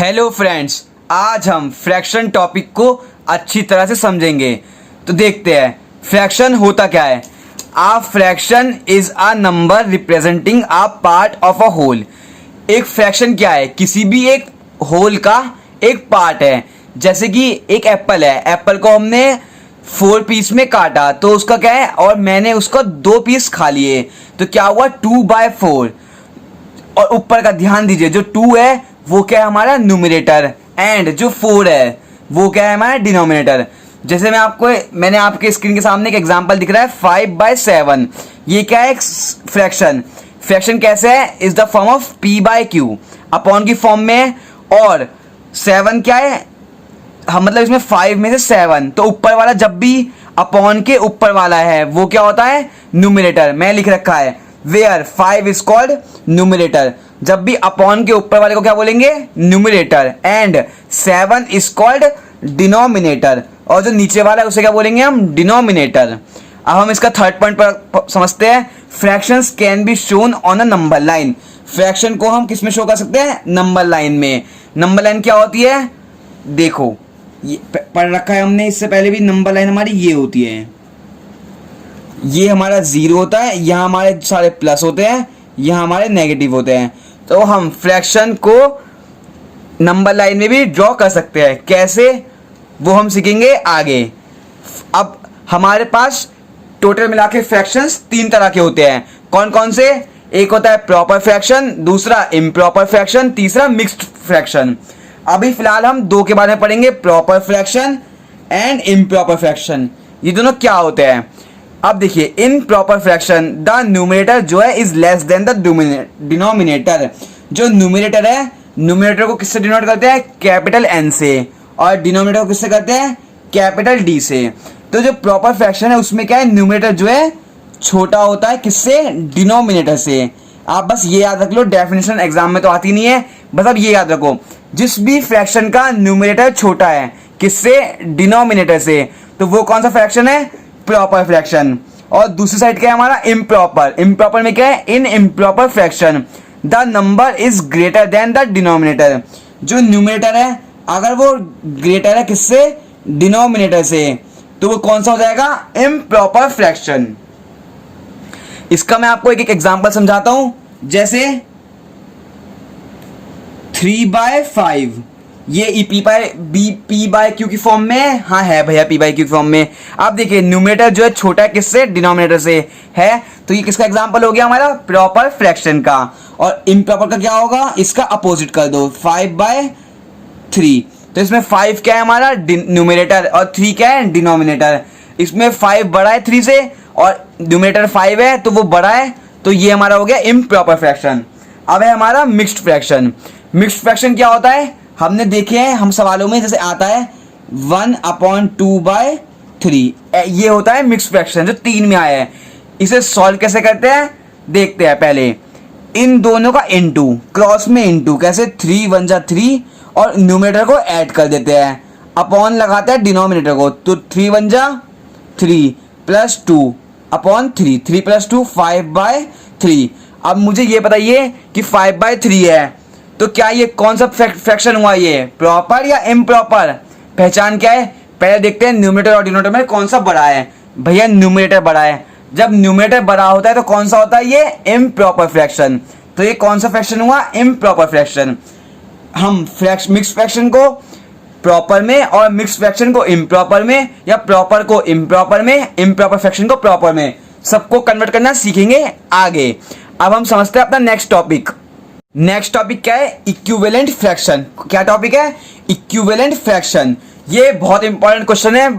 Hello friends, आज हम fraction topic को अच्छी तरह से समझेंगे। तो देखते हैं फ्रैक्शन होता क्या है। Uh fraction is a number representing a part of a whole. एक फ्रैक्शन क्या है? किसी भी एक होल का एक पार्ट है। जैसे कि एक एप्पल है, एप्पल को हमने 4 पीस में काटा तो उसका क्या है, और मैंने उसको 2 पीस खा लिए तो क्या हुआ 2/4। और ऊपर का ध्यान दीजिए, जो 2 है वो क्या है हमारा न्यूमरेटर, एंड जो 4 है वो क्या है हमारा डिनोमिनेटर। जैसे मैंने आपके स्क्रीन के सामने एक एग्जांपल दिख रहा है 5/7। ये क्या है? फ्रैक्शन। फ्रैक्शन कैसे है? Is the form of p/q, upon की फॉर्म में। और 7 क्या है? हम मतलब इसमें 5 में से 7, तो ऊपर वाला जब भी अपॉन के ऊपर वाला है वो क्या होता है? न्यूमरेटर। मैं लिख रखा है वेयर 5 इज कॉल्ड न्यूमरेटर। जब भी अपॉन के ऊपर वाले को क्या बोलेंगे? Numerator. And 7 is called denominator, और जो नीचे वाला है उसे क्या बोलेंगे हम? डिनोमिनेटर। अब हम इसका थर्ड पॉइंट पर समझते हैं। Fractions can be shown on a number line. Fraction को हम किस में शो कर सकते हैं? नंबर लाइन में। नंबर लाइन क्या होती है? देखो, ये पढ़ रखा है हमने इससे पहले भी। नंबर लाइन हमारी ये होती है, ये हमारा 0 होता है, यहाँ हमारे सारे प्लस होते हैं, यहाँ हमारे नेगेटिव होते हैं। तो हम फ्रैक्शन को नंबर लाइन में भी ड्रॉ कर सकते हैं। कैसे, वो हम सीखेंगे आगे। अब हमारे पास टोटल मिला के फ्रैक्शंस 3 तरह के होते हैं। कौन कौन से? एक होता है प्रॉपर फ्रैक्शन, दूसरा इम्प्रॉपर फ्रैक्शन, तीसरा मिक्स्ड फ्रैक्शन। अभी फिलहाल हम 2 के बारे में पढ़ेंगे, proper fraction and improper fraction. ये दोनों क्या होते हैं? अब देखिए, in proper fraction the numerator जो है is less than the denominator. जो न्यूमरेटर है, न्यूमरेटर को किससे डिनोट करते हैं? कैपिटल एन से। और डिनोमिनेटर को किससे करते हैं? कैपिटल डी से। तो जो प्रॉपर फ्रैक्शन है उसमें क्या है? न्यूमरेटर जो है छोटा होता है किससे? डिनोमिनेटर से। आप बस ये याद रख लो, डेफिनेशन एग्जाम में तो आती नहीं है, बस अब ये याद रखो, जिस भी फ्रैक्शन का न्यूमरेटर छोटा है किससे? डिनोमिनेटर से, तो वो कौन सा फ्रैक्शन है? Proper fraction. और दूसरी साइड क्या है हमारा? इम्प्रॉपर। इम्प्रॉपर में क्या है? In improper fraction the number is greater than the denominator. जो न्यूमरेटर है अगर वो ग्रेटर है किससे? डिनोमिनेटर से, तो वो कौन सा हो जाएगा? Improper fraction. इसका मैं आपको एक एक एग्जांपल समझाता हूं। जैसे 3/5, ये p/q की फॉर्म में। हाँ है भैया, p/q की फॉर्म में। आप देखिए, न्यूमरेटर जो है छोटा है किससे? डिनोमिनेटर से है, तो ये किसका एग्जांपल हो गया हमारा? प्रॉपर फ्रैक्शन का। और इम्प्रॉपर का क्या होगा? इसका अपोजिट कर दो, 5/3। तो इसमें 5 क्या है हमारा? न्यूमरेटर, और 3 क्या है? डिनोमिनेटर। इसमें 5 बड़ा है 3 से, और न्यूमरेटर 5 है तो वो बड़ा है, तो ये हमारा हो गया इम्प्रॉपर फ्रैक्शन। अब है हमारा मिक्स्ड फ्रैक्शन। मिक्स्ड फ्रैक्शन क्या होता है? हमने देखे हैं हम सवालों में, जैसे आता है 1/2/3, ये होता है मिक्स्ड फ्रैक्शन जो 3 में आया है। इसे सॉल्व कैसे करते हैं देखते हैं। पहले इन दोनों का इनटू, क्रॉस में इनटू, कैसे? 3 1 जा 3, और न्यूमरेटर को ऐड कर देते हैं, अपॉन लगाते हैं डिनोमिनेटर को, तो 3 1 जा 3 प्लस 2 अपॉन 3, 3 + 2 5/3। अब मुझे ये बताइए कि 5/3 है तो क्या ये कौन सा फ्रैक्शन हुआ? ये प्रॉपर या इम्प्रॉपर? पहचान क्या है? पहले देखते हैं न्यूमरेटर और डिनोमिनेटर में कौन सा बड़ा है। भैया न्यूमरेटर बड़ा है। जब न्यूमरेटर बड़ा होता है तो कौन सा होता है? ये इम्प्रॉपर फ्रैक्शन। तो ये कौन सा फ्रैक्शन हुआ? Improper fraction. हम मिक्स फ्रैक्शन को प्रॉपर में, और मिक्स फ्रैक्शन को इम्प्रॉपर में, या प्रॉपर को इम्प्रॉपर में, इम्प्रॉपर फ्रैक्शन को प्रॉपर में, सबको कन्वर्ट करना सीखेंगे आगे। अब हम समझते हैं अपना नेक्स्ट टॉपिक। नेक्स्ट टॉपिक क्या है? Equivalent fraction. क्या टॉपिक है? Equivalent fraction. ये बहुत इंपॉर्टेंट क्वेश्चन है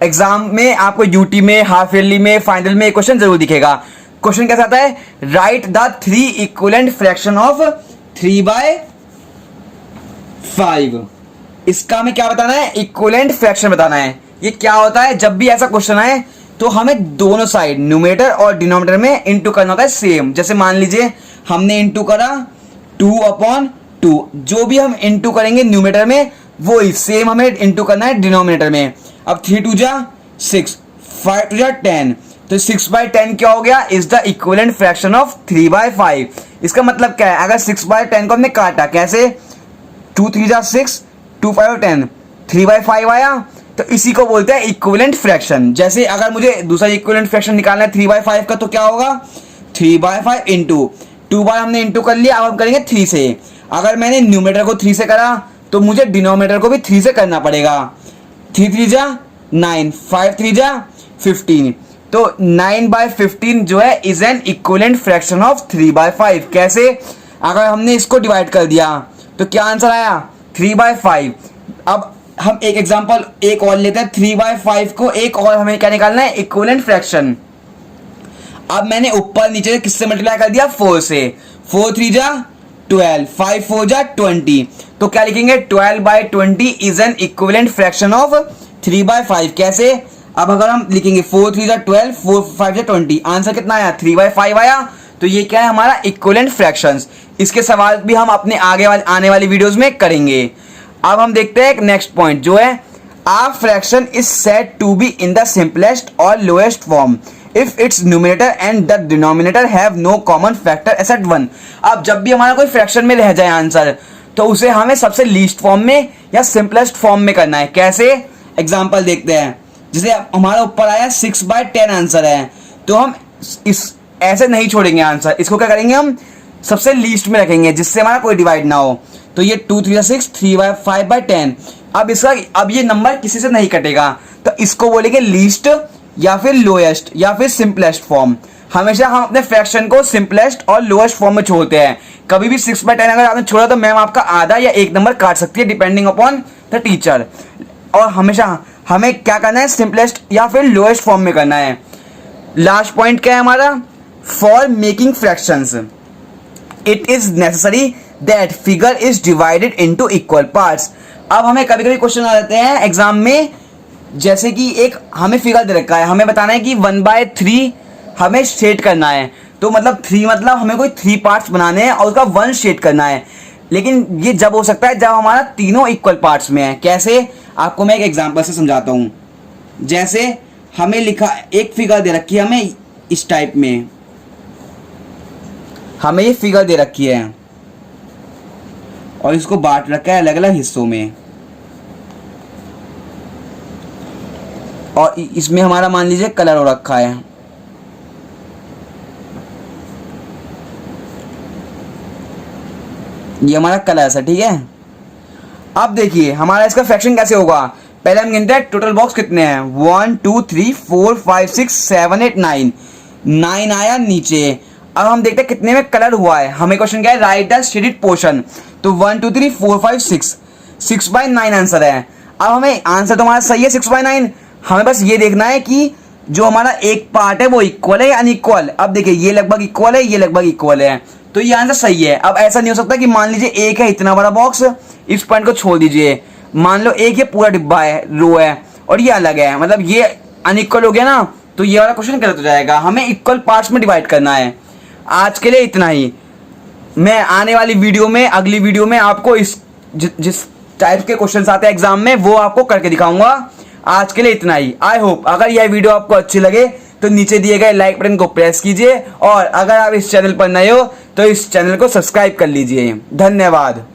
एग्जाम में, आपको यूटी में, हाफ ईयरली में, फाइनल में क्वेश्चन जरूर दिखेगा। क्वेश्चन कैसा आता है? Right the 3 equivalent fraction of 3/5। इसका हमें क्या बताना है? इक्विवेलेंट फ्रैक्शन बताना है। ये क्या होता है? जब भी ऐसा क्वेश्चन आए तो हमें दोनों साइड न्यूमरेटर और डिनोमिनेटर में इनटू करना होता है सेम। जैसे मान लीजिए हमने इनटू करा 2/2, जो भी हम इनटू करेंगे न्यूमरेटर में वो ही सेम हमें इनटू करना है डिनोमिनेटर में। अब 3 2 जा 6, 5 2 जा 10, तो 6/10 क्या हो गया? Is the equivalent fraction of 3/5। इसका मतलब क्या है? अगर 6/10 को हमने काटा कैसे? 2 3 जा 6, 2 5 10, 3/5 आया, तो इसी को बोलते हैं इक्विवेलेंट फ्रैक्शन। जैसे अगर मुझे दूसरा इक्विवेलेंट फ्रैक्शन निकालना है 3/5 का, तो क्या होगा 3/5 इंटू 2 बार हमने इंटू कर लिया, अब हम करेंगे 3 से। अगर मैंने न्यूमरेटर को 3 से करा तो मुझे डिनोमिनेटर को भी 3 से करना पड़ेगा। 3 3 जा 9, 5 3 जा 15, तो 9/15 जो है is an equivalent fraction of 3/5। कैसे? अगर हमने इसको डिवाइड कर दिया तो क्या आंसर आया 3/5। अब हम एक एग्जांपल एक और लेते हैं, 3/5 को एक और हमें क्या निकालना है इक्विवेलेंट फ्रैक्शन। अब मैंने ऊपर नीचे किससे मल्टीप्लाई कर दिया 4 से, 4 3 जा 12, 5 4 जा 20, तो क्या लिखेंगे 12/20 is an equivalent fraction of 3/5। कैसे? अब अगर हम लिखेंगे 4 3 जा 12, 4 5 जा 20, आंसर कितना आया 3/5 आया। तो ये क्या है हमारा इक्विवेलेंट फ्रैक्शंस। इसके सवाल भी हम अपने आने वाली वीडियोस में करेंगे। अब हम देखते हैं एक नेक्स्ट पॉइंट जो है uh fraction is said to be in the simplest और lowest form if its numerator and the denominator have no common factor except 1। अब जब भी हमारा कोई फ्रैक्शन में रह जाए आंसर, तो उसे हमें सबसे लीस्ट फॉर्म में या सिंपलेस्ट फॉर्म में करना है। कैसे? एग्जांपल देखते हैं। जैसे हमारा ऊपर आया 6/10 आंसर है, तो हम इस ऐसे नहीं छोड़ेंगे आंसर, इसको क्या करेंगे हम सबसे लीस्ट में रखेंगे जिससे हमारा कोई डिवाइड ना हो। तो ये 2 3 6, 3/5/10। अब ये नंबर किसी से नहीं कटेगा, तो इसको बोलेंगे लीस्ट या फिर लोएस्ट या फिर सिंपलेस्ट फॉर्म। हमेशा हम अपने फ्रैक्शन को सिंपलेस्ट और लोएस्ट फॉर्म में छोड़ते हैं। कभी भी 6/10 अगर आपने छोड़ा तो मैम आपका आधा या एक नंबर काट सकती है डिपेंडिंग अपॉन द टीचर। और हमेशा हमें क्या करना है सिंपलेस्ट या फिर लोएस्ट फॉर्म में करना है। लास्ट पॉइंट क्या है हमारा, for making fractions it is necessary that figure is divided into equal parts. अब हमें कभी कभी क्वेश्चन आ जाते हैं एग्जाम में, जैसे कि एक हमें फिगर दे रखा है, हमें बताना है कि 1/3 हमें शेड करना है, तो मतलब 3 मतलब हमें कोई 3 पार्ट्स बनाने हैं और उसका 1 शेड करना है। लेकिन ये जब हो सकता है जब हमारा तीनों इक्वल पार्ट्स में है। कैसे? आपको मैं एक एग्जांपल से समझाता हूँ। जैसे हमें लिखा एक फिगर दे रखी है, हमें इस टाइप में हमें ये फिगर दे रखी है और इसको बांट रखा है अलग अलग हिस्सों में, और इसमें हमारा मान लीजिए कलर हो रखा है। ये हमारा कलर है, ठीक है। अब देखिए हमारा इसका फ्रैक्शन कैसे होगा। पहले हम गिनते हैं टोटल बॉक्स कितने हैं, 1 2 3 4 5 6 7 8 9, 9 आया नीचे। अब हम देखते हैं कितने में कलर हुआ है। हमें क्वेश्चन क्या है, राइट द शेडेड पोर्शन, तो 1 2 3 4 5 6, 6/9 आंसर है। अब हमें आंसर तो हमारा सही है 6/9, हमें बस ये देखना है कि जो हमारा एक पार्ट है वो इक्वल है या अनइक्वल। अब देखिए ये लगभग इक्वल है, ये लगभग इक्वल है, तो ये आंसर सही है। अब ऐसा नहीं हो सकता कि मान लीजिए एक है इतना बड़ा बॉक्स, इस पॉइंट को छोड़ दीजिए, मान लो एक ये पूरा डिब्बा है, रो है, और ये अलग है, मतलब ये अनइक्वल हो गया ना, तो ये वाला क्वेश्चन गलत हो जाएगा। हमें इक्वल पार्ट्स में डिवाइड करना है। आज के लिए इतना ही। मैं आने वाली वीडियो में, अगली वीडियो में आपको इस जिस टाइप के क्वेश्चंस आते हैं एग्जाम में वो आपको करके दिखाऊंगा। आज के लिए इतना ही। आई होप अगर यह वीडियो आपको अच्छी लगे तो नीचे दिए गए लाइक बटन को प्रेस कीजिए, और अगर आप इस चैनल पर नए हो तो इस चैनल को सब्सक्राइब कर लीजिए। धन्यवाद।